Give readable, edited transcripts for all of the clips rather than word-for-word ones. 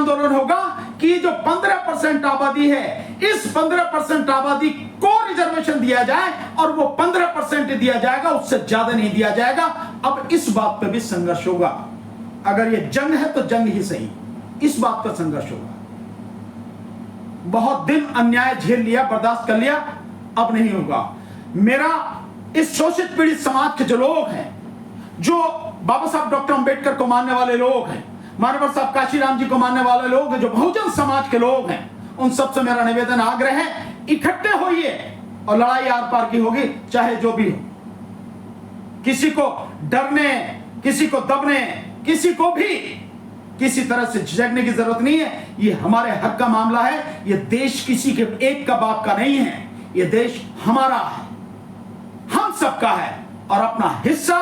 आंदोलन होगा कि जो 15% आबादी है, इस 15% आबादी को रिजर्वेशन दिया जाए और वो 15% दिया जाएगा, उससे ज्यादा नहीं दिया जाएगा। अब इस बात पे भी संघर्ष होगा। अगर ये जंग है तो जंग ही सही, इस बात पर संघर्ष होगा। बहुत दिन अन्याय झेल लिया, बर्दाश्त कर लिया, अब नहीं होगा। मेरा इस शोषित पीड़ित समाज के जो लोग हैं, जो बाबा साहब डॉक्टर अंबेडकर को मानने वाले लोग हैं, मानवर साहब काशीराम जी को मानने वाले लोग हैं, जो बहुजन समाज के लोग हैं, उन सबसे मेरा निवेदन आग्रह है, इकट्ठे होइए और लड़ाई आर पार की होगी, चाहे जो भी हो। किसी को डरने, किसी को दबने, किसी को भी किसी तरह से झिझकने की जरूरत नहीं है। ये हमारे हक का मामला है। ये देश किसी के एक का बाप का नहीं है, ये देश हमारा है, हम सबका है और अपना हिस्सा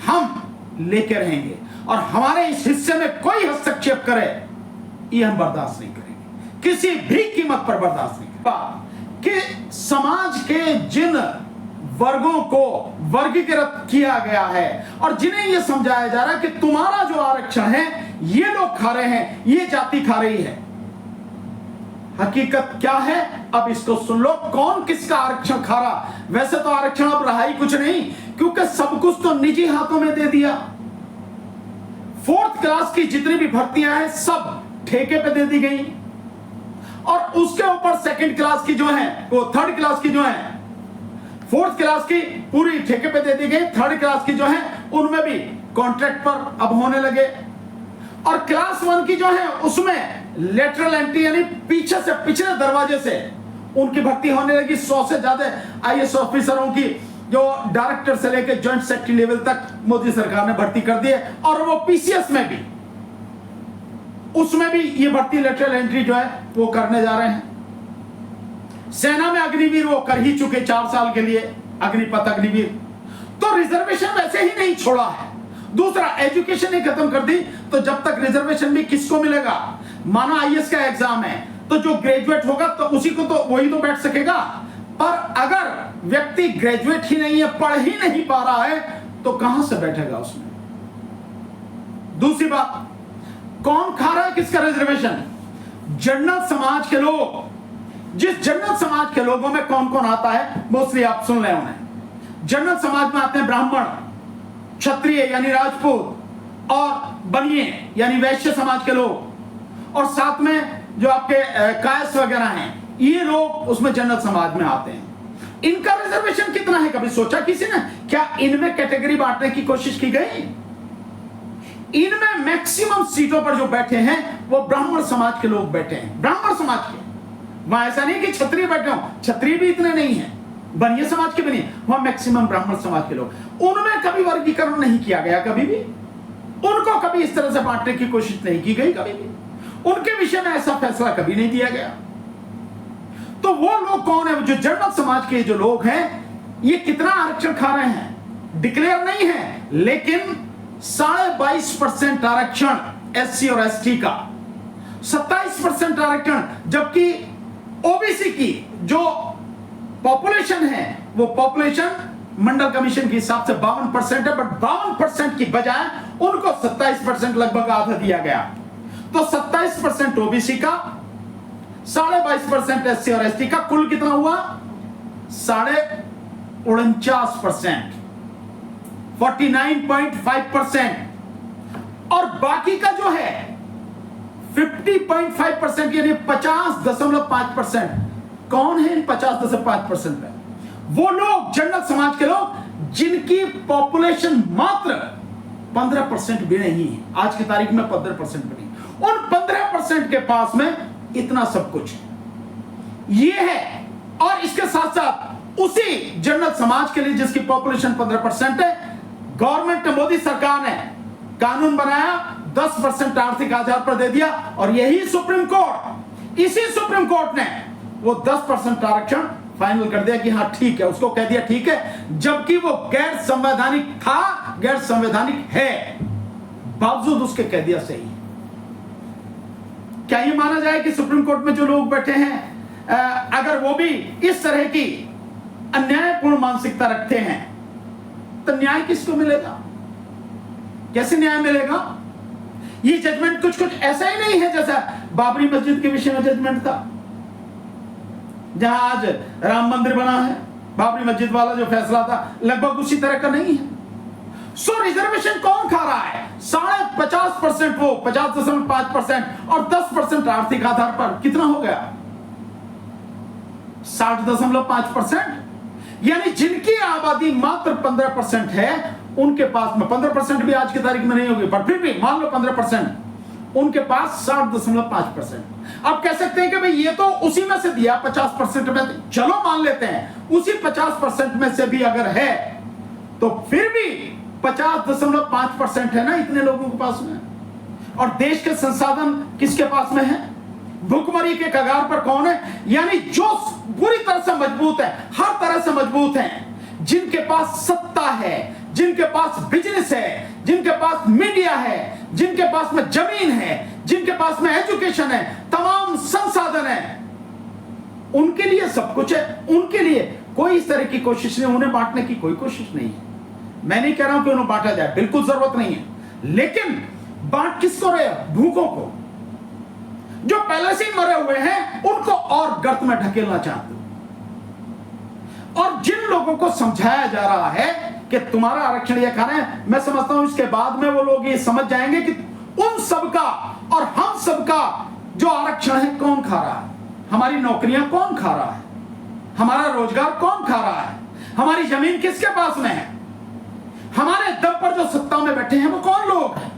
हम लेके रहेंगे। और हमारे इस हिस्से में कोई हस्तक्षेप करे, ये हम बर्दाश्त नहीं करेंगे, किसी भी कीमत पर बर्दाश्त नहीं करेंगे। कि समाज के जिन वर्गों को वर्गीकृत किया गया है और जिन्हें यह समझाया जा रहा है कि तुम्हारा जो आरक्षण है ये लोग खा रहे हैं, ये जाति खा रही है, हकीकत क्या है अब इसको सुन लो। कौन किसका आरक्षण खा रहा? वैसे तो आरक्षण अब रहा ही कुछ नहीं, क्योंकि सब कुछ तो निजी हाथों में दे दिया। 4th क्लास की जितनी भी भर्तियां हैं सब ठेके पे दे दी गई और उसके ऊपर 2nd क्लास की जो है, वो 3rd क्लास की जो है, 4th क्लास की पूरी ठेके पे दे दी गई। 3rd क्लास की जो है उनमें भी कॉन्ट्रैक्ट पर अब होने लगे। और क्लास 1 की जो है उसमें लेटरल एंट्री यानी पीछे से, पिछले दरवाजे से उनकी भर्ती होने लगी। 100 से ज्यादा आईएएस ऑफिसरों की जो डायरेक्टर से लेकर जॉइंट सेक्रेटरी लेवल तक मोदी सरकार ने भर्ती कर दी है। और वो पीसीएस में भी, उसमें भी ये भर्ती लेटरल एंट्री जो है वो करने जा रहे हैं। सेना में अग्निवीर वो कर ही चुके 4 साल के लिए, अग्निपथ अग्निवीर। तो रिजर्वेशन वैसे ही नहीं छोड़ा है। दूसरा, एजुकेशन ही खत्म कर दी, तो जब तक रिजर्वेशन भी किसको मिलेगा? माना आईएएस का एग्जाम है तो जो ग्रेजुएट होगा तो उसी को तो वही तो बैठ सकेगा। पर अगर व्यक्ति ग्रेजुएट ही नहीं है, पढ़ ही नहीं पा रहा है, तो कहां से बैठेगा उसमें? दूसरी बात, कौन खा रहा है किसका रिजर्वेशन? जनरल समाज के लोग। जिस जनरल समाज के लोगों में कौन कौन आता है, मोस्टली आप सुन रहे उन्हें। जनरल समाज में आते हैं ब्राह्मण, क्षत्रिय यानी राजपूत और बनिए यानी वैश्य समाज के लोग, और साथ में जो आपके कायस्थ वगैरह हैं, ये लोग उसमें जनरल समाज में आते हैं। इनका रिजर्वेशन कितना है, कभी सोचा किसी ने? क्या इनमें कैटेगरी बांटने की कोशिश की गई? इनमें मैक्सिमम सीटों पर जो बैठे हैं वो ब्राह्मण समाज के लोग बैठे हैं। ब्राह्मण समाज के, वहां ऐसा नहीं कि क्षत्रिय बैठे हो, क्षत्रिय भी इतने नहीं है, बनिए समाज के बनिए, वहां मैक्सिमम ब्राह्मण समाज के लोग। उनमें कभी वर्गीकरण नहीं किया गया, कभी भी उनको कभी इस तरह से बांटने की कोशिश नहीं की गई, कभी भी उनके विषय में ऐसा फैसला कभी नहीं दिया गया। तो वो लोग कौन है? जो जनरल समाज के जो लोग हैं, ये कितना आरक्षण खा रहे हैं डिक्लेयर नहीं है, लेकिन 22.5% आरक्षण एससी और एसटी का, 27% आरक्षण, जबकि ओबीसी की जो पॉपुलेशन है वो पॉपुलेशन मंडल कमीशन के हिसाब से 52% है, बट 52% की बजाय उनको 27% लगभग आधा दिया गया। तो 27% ओबीसी का, 22.5% एससी और एसटी का, कुल कितना हुआ? 49.5%, 49.5%। और बाकी का जो है 50.5% यानी 50.5%, कौन है इन 50.5% में? वो लोग जनरल समाज के लोग जिनकी पॉपुलेशन मात्र 15% भी नहीं है, आज की तारीख में 15% भी नहीं। उन 15% के पास में इतना सब कुछ ये है। और इसके साथ साथ उसी जनरल समाज के लिए जिसकी पॉपुलेशन 15% है, गवर्नमेंट मोदी सरकार ने कानून बनाया, 10% आर्थिक आधार पर दे दिया, और यही सुप्रीम कोर्ट, इसी सुप्रीम कोर्ट ने वो 10% आरक्षण फाइनल कर दिया कि हाँ ठीक है, उसको कह दिया ठीक है, जबकि वो गैर संवैधानिक था, गैर संवैधानिक है, बावजूद उसके कह दिया सही। क्या ये माना जाए कि सुप्रीम कोर्ट में जो लोग बैठे हैं अगर वो भी इस तरह की अन्यायपूर्ण मानसिकता रखते हैं, तो न्याय किसको मिलेगा? कैसे न्याय मिलेगा? ये जजमेंट कुछ कुछ ऐसा ही नहीं है जैसा बाबरी मस्जिद के विषय में जजमेंट था, जहां आज राम मंदिर बना है। बाबरी मस्जिद वाला जो फैसला था लगभग उसी तरह का नहीं है। सो रिजर्वेशन कौन खा रहा है? 50.5% वो 50.5% और 10% आर्थिक आधार पर, कितना हो गया? 60.5%। यानी जिनकी आबादी मात्र 15% है, उनके पास में 15% भी आज की तारीख में नहीं होगी, पर फिर भी मान लो 15%, उनके पास 60.5%। अब कह सकते हैं कि भाई ये तो उसी में से दिया 50% में, चलो मान लेते हैं उसी 50% में से भी अगर है तो फिर भी 50.5% है ना इतने लोगों के पास में। और देश के संसाधन किसके पास में है? भुखमरी के कगार पर कौन है? यानी जो पूरी तरह से मजबूत है, हर तरह से मजबूत है, जिनके पास सत्ता है, जिनके पास बिजनेस है, जिनके पास मीडिया है, जिनके पास में जमीन है, जिनके पास में एजुकेशन है, तमाम संसाधन है, उनके लिए सब कुछ है। उनके लिए कोई इस तरह की कोशिश नहीं, उन्हें बांटने की कोई कोशिश नहीं है। मैं नहीं कह रहा हूं कि उन्हें बांटा जाए, बिल्कुल जरूरत नहीं है, लेकिन बांट किसको रहे? भूखों को, जो पहले से ही मरे हुए हैं, उनको और गर्त में ढकेलना चाहते हो। और जिन लोगों को समझाया जा रहा है कि तुम्हारा आरक्षण ये खाना है, मैं समझता हूं इसके बाद में वो लोग ये समझ जाएंगे कि उन सबका और हम सबका जो आरक्षण है कौन खा रहा है, हमारी नौकरियां कौन खा रहा है, हमारा रोजगार कौन खा रहा है, हमारी जमीन किसके पास में है, हमारे दम पर जो सत्ता में बैठे हैं वो कौन लोग हैं,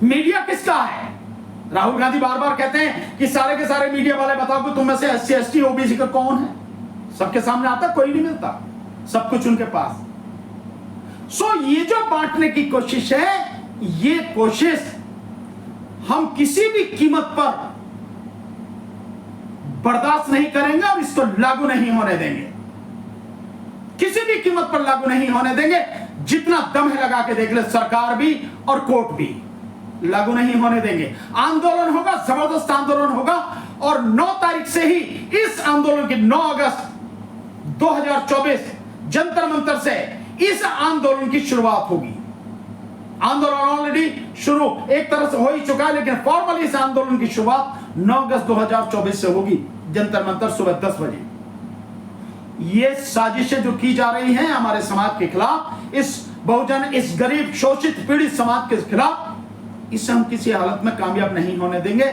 मीडिया किसका है। राहुल गांधी बार बार कहते हैं कि सारे के सारे मीडिया वाले बताओ कि तुम में से SC ST OBC का कौन है। सबके सामने आता, कोई नहीं मिलता, सब कुछ उनके पास। सो ये जो बांटने की कोशिश है, ये कोशिश हम किसी भी कीमत पर बर्दाश्त नहीं करेंगे और इसको लागू नहीं होने देंगे, किसी भी कीमत पर लागू नहीं होने देंगे। जितना दम है लगा के देख ले, सरकार भी और कोर्ट भी, लागू नहीं होने देंगे। आंदोलन होगा, जबरदस्त आंदोलन होगा, और 9 तारीख से ही इस आंदोलन की 9 अगस्त 2024 जंतर मंतर से इस आंदोलन की शुरुआत होगी। आंदोलन ऑलरेडी शुरू एक तरह से हो ही चुका है, लेकिन फॉर्मली इस आंदोलन की शुरुआत 9 अगस्त 2024 से होगी, जंतर मंतर सुबह 10 बजे। ये साजिशें जो की जा रही हैं हमारे समाज के खिलाफ, इस बहुजन, इस गरीब शोषित पीड़ित समाज के खिलाफ, इसे हम किसी हालत में कामयाब नहीं होने देंगे।